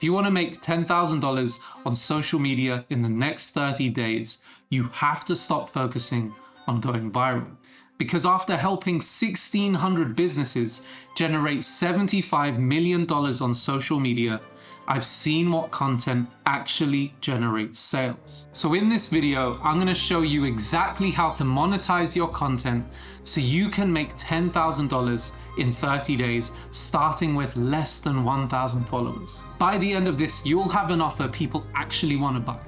If you want to make $10,000 on social media in the next 30 days, you have to stop focusing on going viral. Because after helping 1,600 businesses generate $75 million on social media, I've seen what content actually generates sales. So in this video, I'm going to show you exactly how to monetize your content so you can make $10,000 in 30 days, starting with less than 1,000 followers. By the end of this, you'll have an offer people actually want to buy,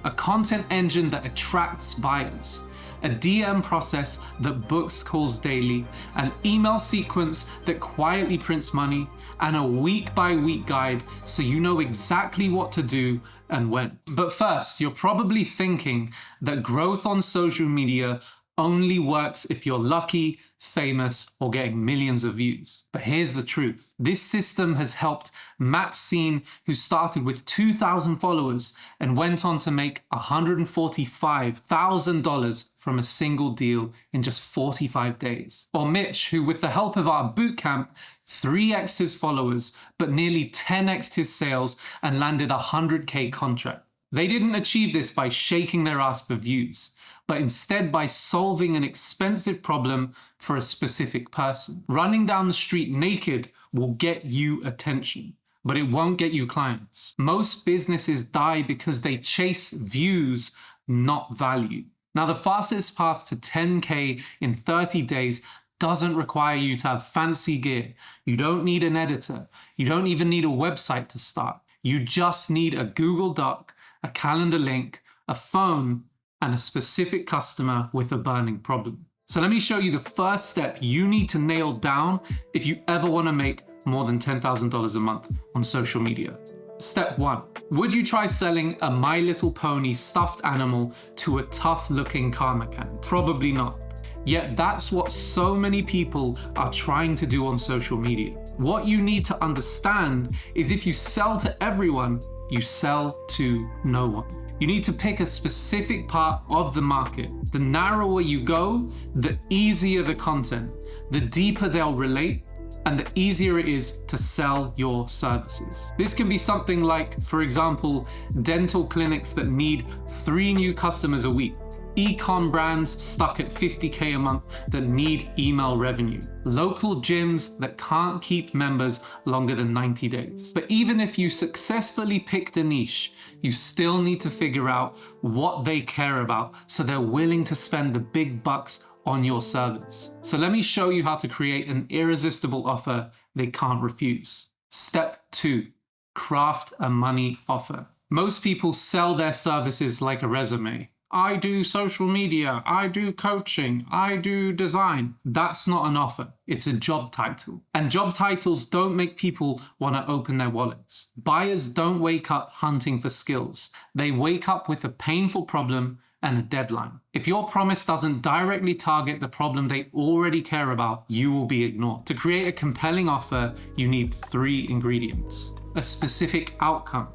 a content engine that attracts buyers, a DM process that books calls daily, an email sequence that quietly prints money, and a week-by-week guide so you know exactly what to do and when. But first, you're probably thinking that growth on social media only works if you're lucky, famous, or getting millions of views. But here's the truth. This system has helped Maxine, who started with 2,000 followers and went on to make $145,000 from a single deal in just 45 days. Or Mitch, who with the help of our bootcamp, 3x'd his followers, but nearly 10x'd his sales and landed a 100K contract. They didn't achieve this by shaking their ass for views, but instead by solving an expensive problem for a specific person. Running down the street naked will get you attention, but it won't get you clients. Most businesses die because they chase views, not value. Now, the fastest path to 10K in 30 days doesn't require you to have fancy gear. You don't need an editor. You don't even need a website to start. You just need a Google Doc, a calendar link, a phone, and a specific customer with a burning problem. So let me show you the first step you need to nail down if you ever want to make more than $10,000 a month on social media. Step 1. Would you try selling a My Little Pony stuffed animal to a tough-looking car mechanic? Probably not. Yet that's what so many people are trying to do on social media. What you need to understand is if you sell to everyone, you sell to no one. You need to pick a specific part of the market. The narrower you go, the easier the content, the deeper they'll relate, and the easier it is to sell your services. This can be something like, for example, dental clinics that need 3 new customers a week, e-com brands stuck at 50K a month that need email revenue, local gyms that can't keep members longer than 90 days. But even if you successfully picked a niche, you still need to figure out what they care about so they're willing to spend the big bucks on your service. So let me show you how to create an irresistible offer they can't refuse. Step 2, craft a money offer. Most people sell their services like a resume. I do social media, I do coaching, I do design. That's not an offer, it's a job title. And job titles don't make people want to open their wallets. Buyers don't wake up hunting for skills. They wake up with a painful problem and a deadline. If your promise doesn't directly target the problem they already care about, you will be ignored. To create a compelling offer, you need 3 ingredients. A specific outcome.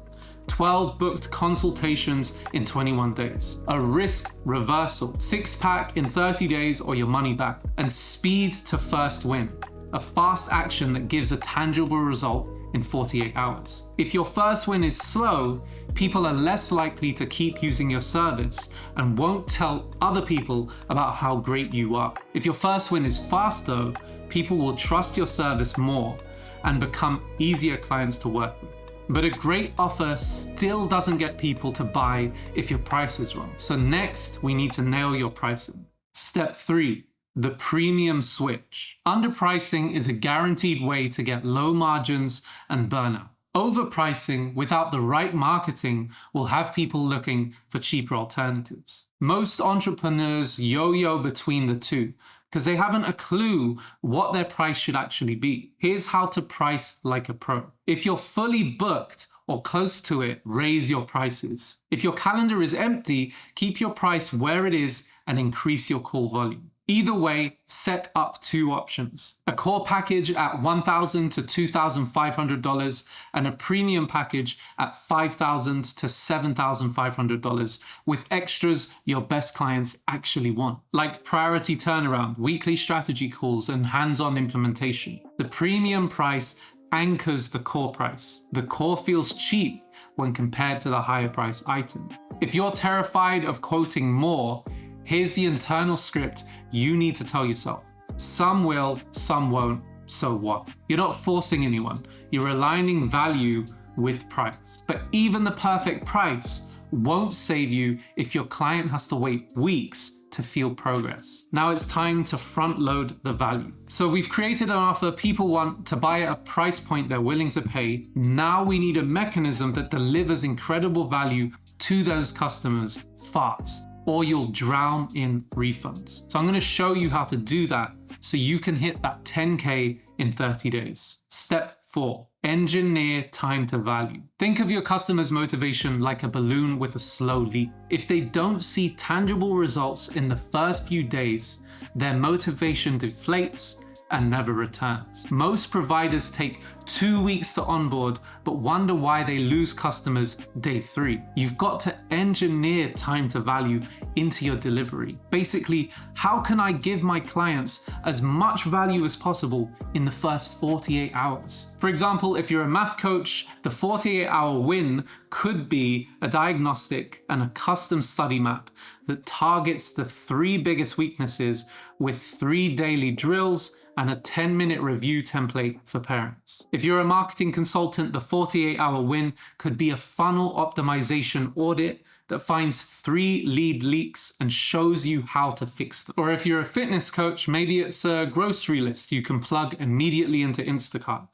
12 booked consultations in 21 days, a risk reversal, 6-pack in 30 days or your money back, and speed to first win, a fast action that gives a tangible result in 48 hours. If your first win is slow, people are less likely to keep using your service and won't tell other people about how great you are. If your first win is fast though, people will trust your service more and become easier clients to work with. But a great offer still doesn't get people to buy if your price is wrong. So next, we need to nail your pricing. Step 3, the premium switch. Underpricing is a guaranteed way to get low margins and burnout. Overpricing without the right marketing will have people looking for cheaper alternatives. Most entrepreneurs yo-yo between the two because they haven't a clue what their price should actually be. Here's how to price like a pro. If you're fully booked or close to it, raise your prices. If your calendar is empty, keep your price where it is and increase your call volume. Either way, set up 2 options. A core package at $1,000 to $2,500 and a premium package at $5,000 to $7,500 with extras your best clients actually want, like priority turnaround, weekly strategy calls, and hands-on implementation. The premium price anchors the core price. The core feels cheap when compared to the higher price item. If you're terrified of quoting more, here's the internal script you need to tell yourself. Some will, some won't, so what? You're not forcing anyone. You're aligning value with price. But even the perfect price won't save you if your client has to wait weeks to feel progress. Now it's time to front load the value. So we've created an offer people want to buy at a price point they're willing to pay. Now we need a mechanism that delivers incredible value to those customers fast, or you'll drown in refunds. So I'm going to show you how to do that so you can hit that 10K in 30 days. Step 4, engineer time to value. Think of your customer's motivation like a balloon with a slow leak. If they don't see tangible results in the first few days, their motivation deflates and never returns. Most providers take 2 weeks to onboard, but wonder why they lose customers day 3. You've got to engineer time to value into your delivery. Basically, how can I give my clients as much value as possible in the first 48 hours? For example, if you're a math coach, the 48-hour win could be a diagnostic and a custom study map that targets the 3 biggest weaknesses with 3 daily drills and a 10-minute review template for parents. If you're a marketing consultant, the 48-hour win could be a funnel optimization audit that finds 3 lead leaks and shows you how to fix them. Or if you're a fitness coach, maybe it's a grocery list you can plug immediately into Instacart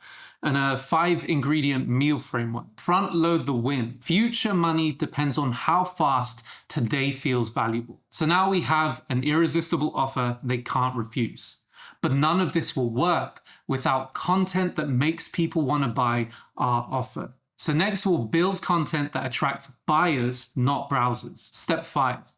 and a 5-ingredient meal framework. Front load the win. Future money depends on how fast today feels valuable. So now we have an irresistible offer they can't refuse. But none of this will work without content that makes people want to buy our offer. So next we'll build content that attracts buyers, not browsers. Step 5,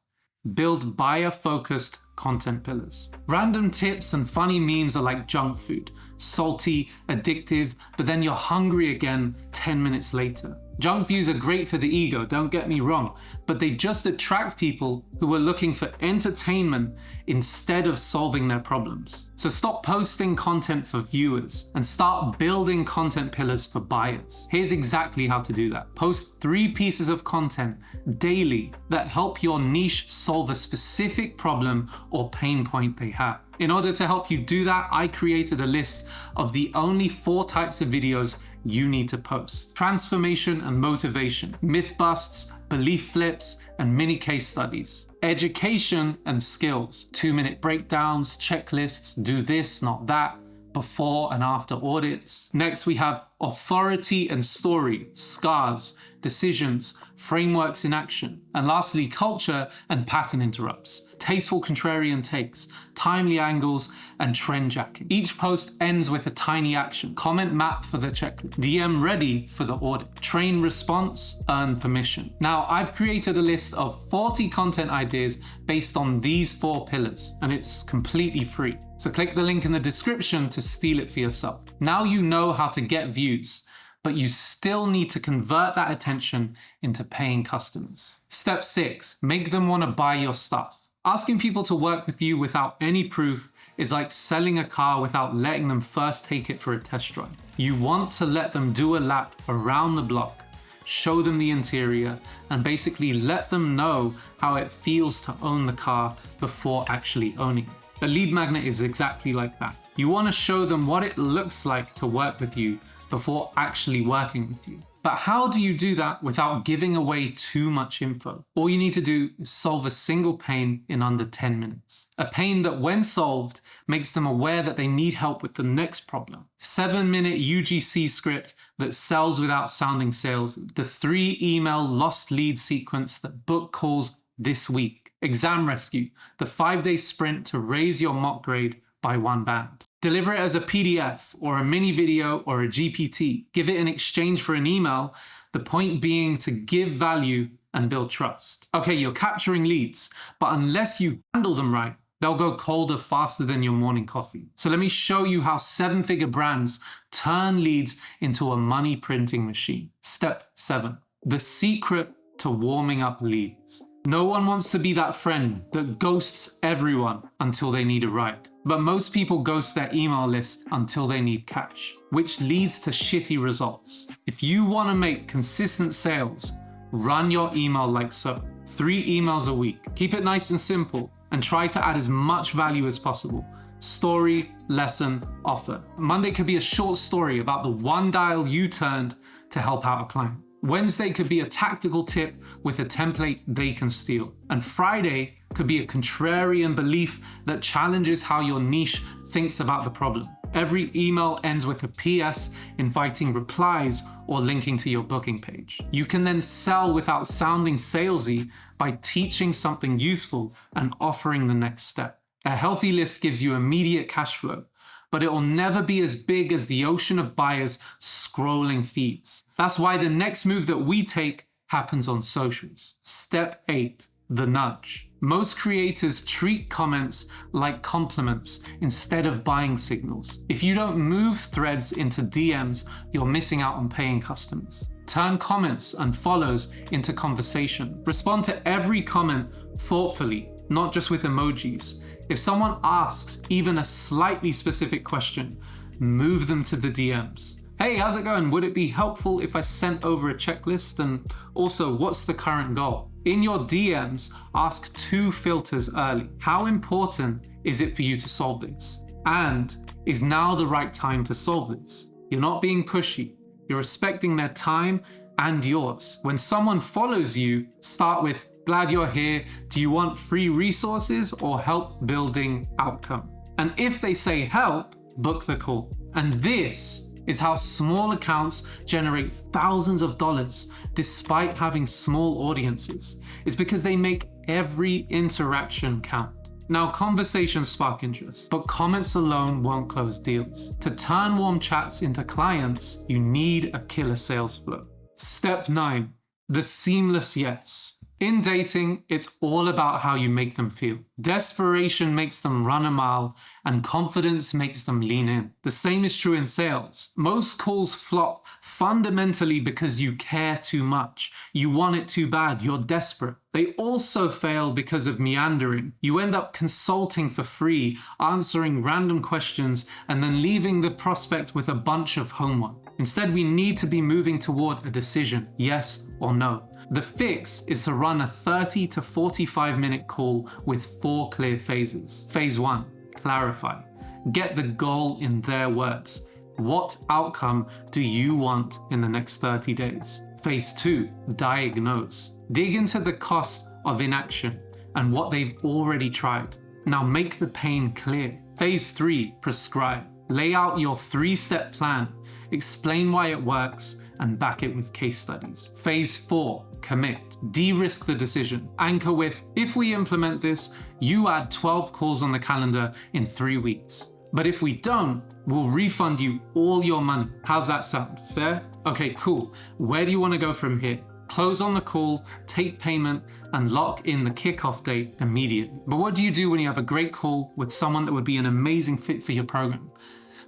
build buyer-focused content pillars. Random tips and funny memes are like junk food, salty, addictive, but then you're hungry again 10 minutes later. Junk views are great for the ego, don't get me wrong, but they just attract people who are looking for entertainment instead of solving their problems. So stop posting content for viewers and start building content pillars for buyers. Here's exactly how to do that. Post 3 pieces of content daily that help your niche solve a specific problem or pain point they have. In order to help you do that, I created a list of the only 4 types of videos you need to post: transformation and motivation, myth busts, belief flips, and mini case studies, education and skills, 2-minute breakdowns, checklists, do this, not that, before and after audits. Next, we have authority and story, scars, decisions, frameworks in action. And lastly, culture and pattern interrupts, tasteful contrarian takes, timely angles, and trend jacking. Each post ends with a tiny action, comment map for the checklist, DM ready for the audit, train response, earn permission. Now, I've created a list of 40 content ideas based on these 4 pillars, and it's completely free. So click the link in the description to steal it for yourself. Now you know how to get views, but you still need to convert that attention into paying customers. Step 6, make them want to buy your stuff. Asking people to work with you without any proof is like selling a car without letting them first take it for a test drive. You want to let them do a lap around the block, show them the interior, and basically let them know how it feels to own the car before actually owning it. A lead magnet is exactly like that. You want to show them what it looks like to work with you before actually working with you. But how do you do that without giving away too much info? All you need to do is solve a single pain in under 10 minutes. A pain that, when solved, makes them aware that they need help with the next problem. 7-minute UGC script that sells without sounding salesy. The 3-email lost lead sequence that book calls this week. Exam rescue, the 5-day sprint to raise your mock grade by 1 band. Deliver it as a PDF or a mini video or a GPT. Give it in exchange for an email, the point being to give value and build trust. Okay, you're capturing leads, but unless you handle them right, they'll go colder faster than your morning coffee. So let me show you how 7-figure brands turn leads into a money printing machine. Step 7, the secret to warming up leads. No one wants to be that friend that ghosts everyone until they need a ride. But most people ghost their email list until they need cash, which leads to shitty results. If you want to make consistent sales, run your email like so. 3 emails a week. Keep it nice and simple and try to add as much value as possible. Story, lesson, offer. Monday could be a short story about the one dial you turned to help out a client. Wednesday could be a tactical tip with a template they can steal. And Friday could be a contrarian belief that challenges how your niche thinks about the problem. Every email ends with a PS inviting replies or linking to your booking page. You can then sell without sounding salesy by teaching something useful and offering the next step. A healthy list gives you immediate cash flow, but it will never be as big as the ocean of buyers scrolling feeds. That's why the next move that we take happens on socials. Step 8, the nudge. Most creators treat comments like compliments instead of buying signals. If you don't move threads into DMs, you're missing out on paying customers. Turn comments and follows into conversation. Respond to every comment thoughtfully, not just with emojis. If someone asks even a slightly specific question, move them to the DMs. Hey, how's it going? Would it be helpful if I sent over a checklist? And also, what's the current goal? In your DMs, ask 2 filters early. How important is it for you to solve this? And is now the right time to solve this? You're not being pushy. You're respecting their time and yours. When someone follows you, start with, glad you're here. Do you want free resources or help building outcome? And if they say help, book the call. And this is how small accounts generate thousands of dollars despite having small audiences. It's because they make every interaction count. Now, conversations spark interest, but comments alone won't close deals. To turn warm chats into clients, you need a killer sales flow. Step 9, the seamless yes. In dating, it's all about how you make them feel. Desperation makes them run a mile, and confidence makes them lean in. The same is true in sales. Most calls flop fundamentally because you care too much. You want it too bad. You're desperate. They also fail because of meandering. You end up consulting for free, answering random questions, and then leaving the prospect with a bunch of homework. Instead, we need to be moving toward a decision, yes or no. The fix is to run a 30 to 45 minute call with 4 clear phases. Phase 1, clarify. Get the goal in their words. What outcome do you want in the next 30 days? Phase 2, diagnose. Dig into the cost of inaction and what they've already tried. Now make the pain clear. Phase 3, prescribe. Lay out your 3-step plan. Explain why it works and back it with case studies. Phase 4, commit. De-risk the decision. Anchor with, if we implement this, you add 12 calls on the calendar in 3 weeks. But if we don't, we'll refund you all your money. How's that sound? Fair? Okay, cool. Where do you want to go from here? Close on the call, take payment, and lock in the kickoff date immediately. But what do you do when you have a great call with someone that would be an amazing fit for your program,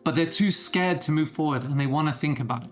but they're too scared to move forward and they want to think about it?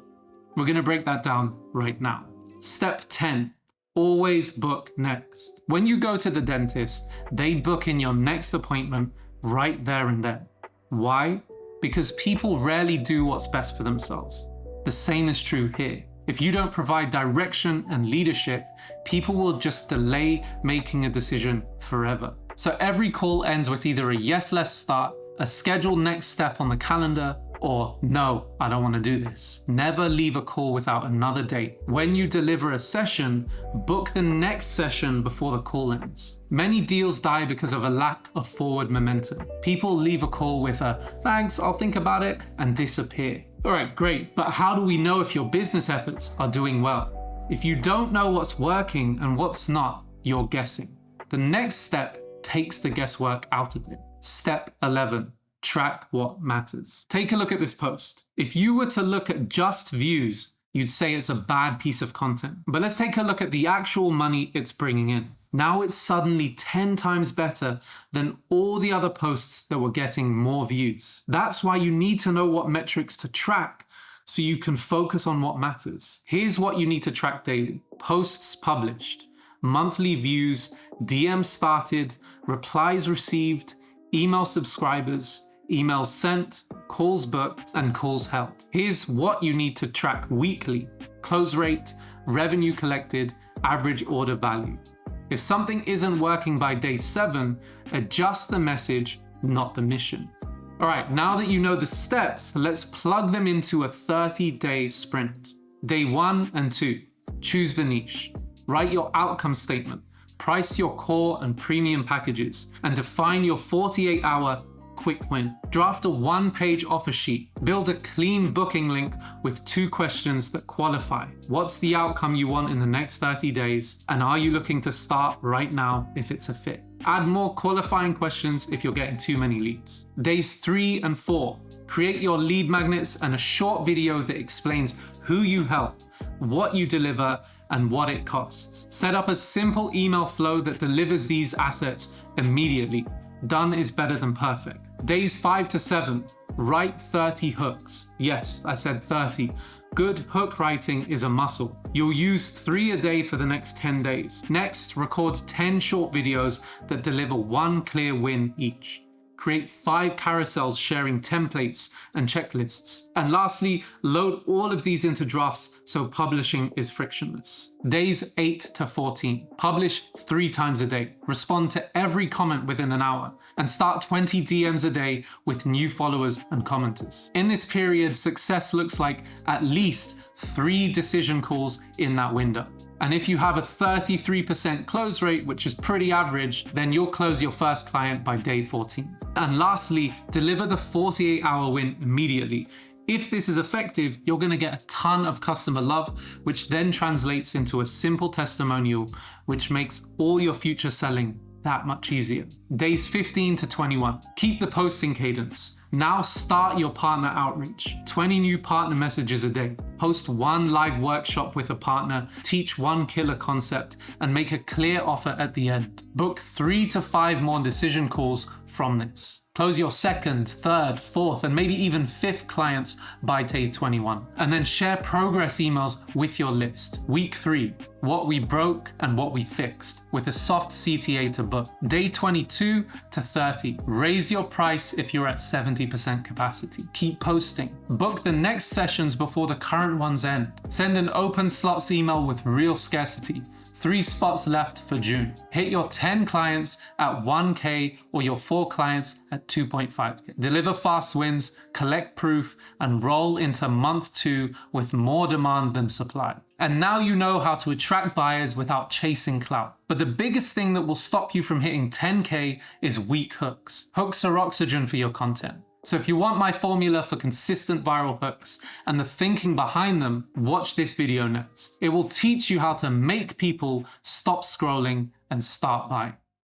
We're going to break that down right now. Step 10, always book next. When you go to the dentist, they book in your next appointment right there and then. Why? Because people rarely do what's best for themselves. The same is true here. If you don't provide direction and leadership, people will just delay making a decision forever. So every call ends with either a yes, let's start, a scheduled next step on the calendar, or no, I don't want to do this. Never leave a call without another date. When you deliver a session, book the next session before the call ends. Many deals die because of a lack of forward momentum. People leave a call with a thanks, I'll think about it, and disappear. All right, great, but how do we know if your business efforts are doing well? If you don't know what's working and what's not, you're guessing. The next step takes the guesswork out of it. Step 11, track what matters. Take a look at this post. If you were to look at just views, you'd say it's a bad piece of content. But let's take a look at the actual money it's bringing in. Now it's suddenly 10 times better than all the other posts that were getting more views. That's why you need to know what metrics to track so you can focus on what matters. Here's what you need to track daily. Posts published, monthly views, DMs started, replies received, email subscribers, emails sent, calls booked, and calls held. Here's what you need to track weekly: close rate, revenue collected, average order value. If something isn't working by day 7, adjust the message, not the mission. All right, now that you know the steps, let's plug them into a 30-day sprint. Day 1 and 2, choose the niche. Write your outcome statement, price your core and premium packages, and define your 48-hour quick win. Draft a 1-page offer sheet. Build a clean booking link with 2 questions that qualify. What's the outcome you want in the next 30 days? And are you looking to start right now if it's a fit? Add more qualifying questions if you're getting too many leads. Days 3 and 4. Create your lead magnets and a short video that explains who you help, what you deliver, and what it costs. Set up a simple email flow that delivers these assets immediately. Done is better than perfect. Days 5 to 7, write 30 hooks. Yes, I said 30. Good hook writing is a muscle. You'll use 3 a day for the next 10 days. Next, record 10 short videos that deliver 1 clear win each. Create 5 carousels sharing templates and checklists. And lastly, load all of these into drafts so publishing is frictionless. Days 8 to 14. Publish 3 times a day. Respond to every comment within an hour. And start 20 DMs a day with new followers and commenters. In this period, success looks like at least 3 decision calls in that window. And if you have a 33% close rate, which is pretty average, then you'll close your first client by day 14. And lastly, deliver the 48-hour win immediately. If this is effective, you're going to get a ton of customer love, which then translates into a simple testimonial, which makes all your future selling that much easier. Days 15 to 21. Keep the posting cadence. Now start your partner outreach. 20 new partner messages a day. Host 1 live workshop with a partner, teach 1 killer concept, and make a clear offer at the end. Book 3 to 5 more decision calls from this. Close your 2nd, 3rd, 4th, and maybe even 5th clients by day 21. And then share progress emails with your list. Week 3, what we broke and what we fixed, with a soft CTA to book. Day 22 to 30, raise your price if you're at 70% capacity. Keep posting. Book the next sessions before the current ones end. Send an open slots email with real scarcity. 3 spots left for June. Hit your 10 clients at 1K or your 4 clients at 2.5K. Deliver fast wins, collect proof, and roll into month 2 with more demand than supply. And now you know how to attract buyers without chasing clout. But the biggest thing that will stop you from hitting 10K is weak hooks. Hooks are oxygen for your content. So if you want my formula for consistent viral hooks and the thinking behind them, watch this video next. It will teach you how to make people stop scrolling and start buying.